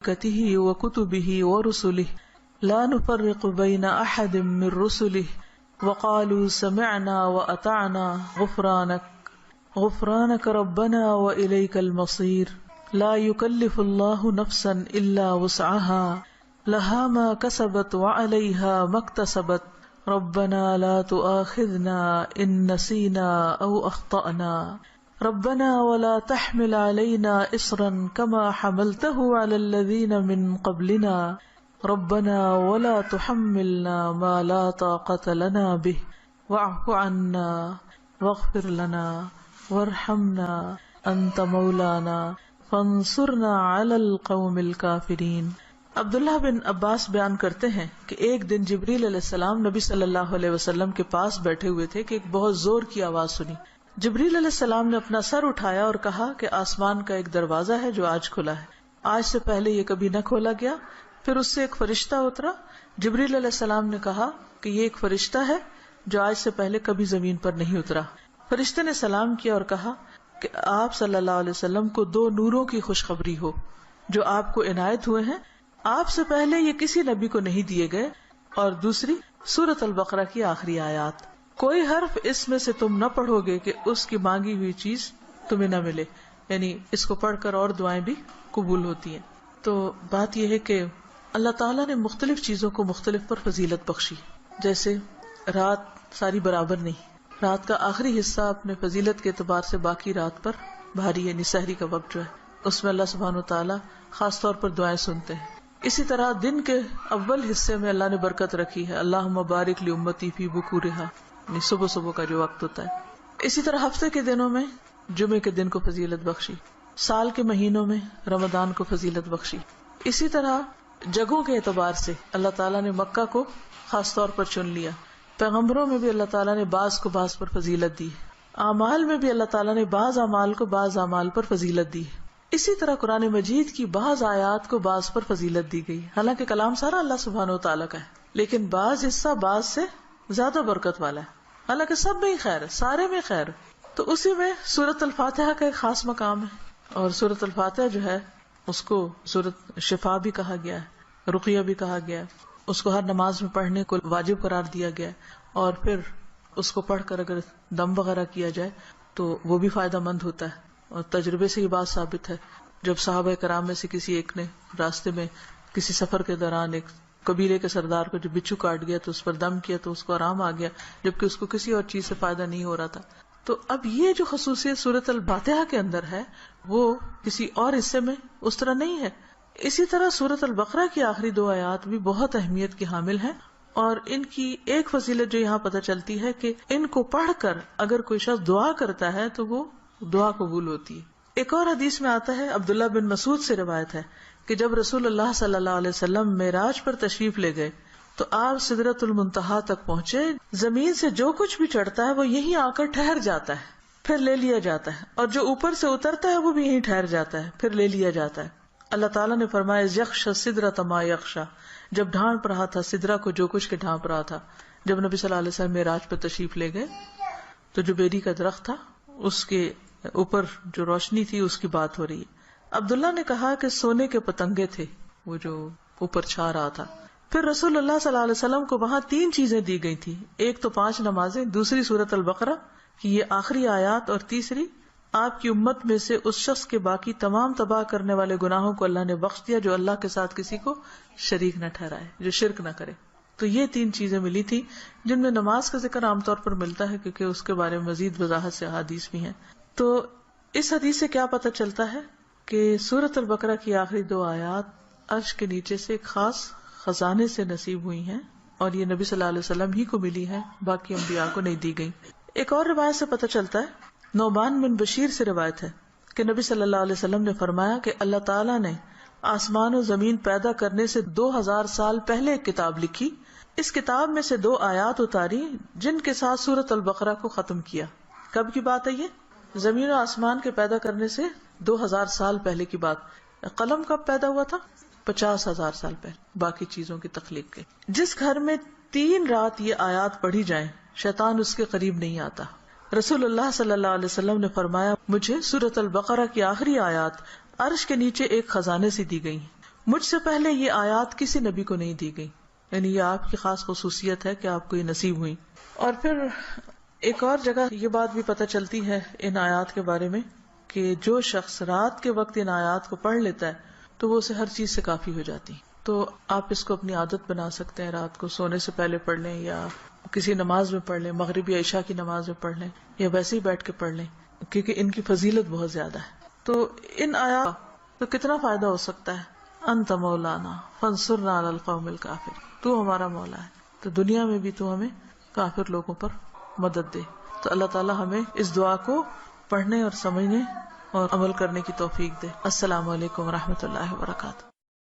ملائكته وكتبه ورسله لا نفرق بين أحد من رسله وقالوا سمعنا وأطعنا غفرانك ربنا وإليك المصير لا يكلف الله نفسا إلا وسعها لها ما كسبت وعليها ما اكتسبت ربنا لا تؤاخذنا إن نسينا أو أخطأنا ربنا ولا تحمل علينا إصرا كما حملته على الذين من قبلنا ربنا ولا تحملنا ما لا طاقة لنا به واعف عنا واغفر لنا وارحمنا أنت مولانا فانصرنا على القوم الكافرين۔ عبداللہ بن عباس بیان کرتے ہیں کہ ایک دن جبریل علیہ السلام نبی صلی اللہ علیہ وسلم کے پاس بیٹھے ہوئے تھے کہ ایک بہت زور کی آواز سنی۔ جبریل علیہ السلام نے اپنا سر اٹھایا اور کہا کہ آسمان کا ایک دروازہ ہے جو آج کھلا ہے، آج سے پہلے یہ کبھی نہ کھولا گیا۔ پھر اس سے ایک فرشتہ اترا۔ جبریل علیہ السلام نے کہا کہ یہ ایک فرشتہ ہے جو آج سے پہلے کبھی زمین پر نہیں اترا۔ فرشتے نے سلام کیا اور کہا کہ آپ صلی اللہ علیہ وسلم کو 2 نوروں کی خوشخبری ہو جو آپ کو عنایت ہوئے ہیں، آپ سے پہلے یہ کسی نبی کو نہیں دیے گئے، اور دوسری سورۃ البقرہ کی آخری آیات، کوئی حرف اس میں سے تم نہ پڑھو گے کہ اس کی مانگی ہوئی چیز تمہیں نہ ملے، یعنی اس کو پڑھ کر اور دعائیں بھی قبول ہوتی ہیں۔ تو بات یہ ہے کہ اللہ تعالیٰ نے مختلف چیزوں کو مختلف پر فضیلت بخشی، جیسے رات ساری برابر نہیں، رات کا آخری حصہ اپنے فضیلت کے اعتبار سے باقی رات پر بھاری، یعنی سحری کا وقت جو ہے اس میں اللہ سبحانہ و تعالیٰ خاص طور پر دعائیں سنتے ہیں۔ اسی طرح دن کے اول حصے میں اللہ نے برکت رکھی ہے، اللہم بارک لی امتی فی بکورہا، یعنی صبح صبح کا جو وقت ہوتا ہے۔ اسی طرح ہفتے کے دنوں میں جمعے کے دن کو فضیلت بخشی، سال کے مہینوں میں رمضان کو فضیلت بخشی۔ اسی طرح جگہوں کے اعتبار سے اللہ تعالیٰ نے مکہ کو خاص طور پر چن لیا، پیغمبروں میں بھی اللہ تعالیٰ نے بعض کو بعض پر فضیلت دی، اعمال میں بھی اللہ تعالیٰ نے بعض اعمال کو بعض اعمال پر فضیلت دی۔ اسی طرح قرآن مجید کی بعض آیات کو بعض پر فضیلت دی گئی، حالانکہ کلام سارا اللہ سبحانہ و تعالیٰ کا ہے، لیکن بعض حصہ بعض سے زیادہ برکت والا ہے، حالانکہ سب میں ہی خیر ہے، سارے میں خیر ہے۔ تو اسی میں سورۃ الفاتحہ کا ایک خاص مقام ہے، اور سورۃ الفاتحہ جو ہے اس کو سورۃ شفا بھی کہا گیا ہے، رقیہ بھی کہا گیا ہے، اس کو ہر نماز میں پڑھنے کو واجب قرار دیا گیا ہے، اور پھر اس کو پڑھ کر اگر دم وغیرہ کیا جائے تو وہ بھی فائدہ مند ہوتا ہے، اور تجربے سے یہ بات ثابت ہے۔ جب صحابہ کرام میں سے کسی ایک نے راستے میں کسی سفر کے دوران ایک قبیلے کے سردار کو جو بچھو کاٹ گیا تو اس پر دم کیا تو اس کو آرام آ گیا، جبکہ اس کو کسی اور چیز سے فائدہ نہیں ہو رہا تھا۔ تو اب یہ جو خصوصیت سورۃ الفاتحہ کے اندر ہے وہ کسی اور حصے میں اس طرح نہیں ہے۔ اسی طرح سورۃ البقرہ کی آخری 2 آیات بھی بہت اہمیت کی حامل ہیں، اور ان کی ایک فضیلت جو یہاں پتہ چلتی ہے کہ ان کو پڑھ کر اگر کوئی شخص دعا کرتا ہے تو وہ دعا قبول ہوتی ہے۔ ایک اور حدیث میں آتا ہے، عبداللہ بن مسعود سے روایت ہے کہ جب رسول اللہ صلی اللہ علیہ وسلم معراج پر تشریف لے گئے تو آپ سدرۃ المنتہا تک پہنچے، زمین سے جو کچھ بھی چڑھتا ہے وہ یہیں آ کر ٹھہر جاتا ہے، پھر لے لیا جاتا ہے، اور جو اوپر سے اترتا ہے وہ بھی یہیں ٹھہر جاتا ہے، پھر لے لیا جاتا ہے۔ اللہ تعالیٰ نے فرمایا یخش السدرۃ ما یخشی، جب ڈھانپ رہا تھا سدرہ کو جو کچھ کے ڈھانپ رہا تھا۔ جب نبی صلی اللہ علیہ وسلم معراج پر تشریف لے گئے تو جو بیری کا درخت تھا اس کے اوپر جو روشنی تھی اس کی بات ہو رہی ہے۔ عبداللہ نے کہا کہ سونے کے پتنگے تھے وہ جو اوپر چھا رہا تھا۔ پھر رسول اللہ صلی اللہ علیہ وسلم کو وہاں 3 چیزیں دی گئی تھی، ایک تو 5 نمازیں، دوسری سورۃ البقرہ کی یہ آخری آیات، اور تیسری آپ کی امت میں سے اس شخص کے باقی تمام تباہ کرنے والے گناہوں کو اللہ نے بخش دیا جو اللہ کے ساتھ کسی کو شریک نہ ٹھہرائے، جو شرک نہ کرے۔ تو یہ 3 چیزیں ملی تھی جن میں نماز کا ذکر عام طور پر ملتا ہے کیونکہ اس کے بارے میں مزید وضاحت سے احادیث بھی ہیں۔ تو اس حدیث سے کیا پتہ چلتا ہے کہ سورۃ البقرہ کی آخری 2 آیات عرش کے نیچے سے ایک خاص خزانے سے نصیب ہوئی ہیں، اور یہ نبی صلی اللہ علیہ وسلم ہی کو ملی ہے، باقی انبیاء کو نہیں دی گئی۔ ایک اور روایت سے پتہ چلتا ہے، نعمان بن بشیر سے روایت ہے کہ نبی صلی اللہ علیہ وسلم نے فرمایا کہ اللہ تعالیٰ نے آسمان و زمین پیدا کرنے سے 2000 سال پہلے ایک کتاب لکھی، اس کتاب میں سے 2 آیات اتاری جن کے ساتھ سورۃ البقرہ کو ختم کیا۔ کب کی بات ہے یہ؟ زمین و آسمان کے پیدا کرنے سے 2000 سال پہلے کی بات۔ قلم کب پیدا ہوا تھا؟ 50,000 سال پہلے، باقی چیزوں کی تخلیق کے۔ جس گھر میں 3 رات یہ آیات پڑھی جائیں شیطان اس کے قریب نہیں آتا۔ رسول اللہ صلی اللہ علیہ وسلم نے فرمایا مجھے سورۃ البقرہ کی آخری آیات عرش کے نیچے ایک خزانے سے دی گئی، مجھ سے پہلے یہ آیات کسی نبی کو نہیں دی گئی، یعنی یہ آپ کی خاص خصوصیت ہے کہ آپ کو یہ نصیب ہوئی. اور پھر ایک اور جگہ یہ بات بھی پتہ چلتی ہے ان آیات کے بارے میں کہ جو شخص رات کے وقت ان آیات کو پڑھ لیتا ہے تو وہ اسے ہر چیز سے کافی ہو جاتی. تو آپ اس کو اپنی عادت بنا سکتے ہیں، رات کو سونے سے پہلے پڑھ لیں یا کسی نماز میں پڑھ لیں، مغرب یا عشاء کی نماز میں پڑھ لیں یا ویسے ہی بیٹھ کے پڑھ لیں، کیونکہ ان کی فضیلت بہت زیادہ ہے. تو ان آیات تو کتنا فائدہ ہو سکتا ہے. انت مولانا فانصرنا علی القوم الکافر، تو ہمارا مولا ہے تو دنیا میں بھی تو ہمیں کافر لوگوں پر مدد دے. تو اللہ تعالی ہمیں اس دعا کو پڑھنے اور سمجھنے اور عمل کرنے کی توفیق دے. السلام علیکم ورحمۃ اللہ وبرکاتہ.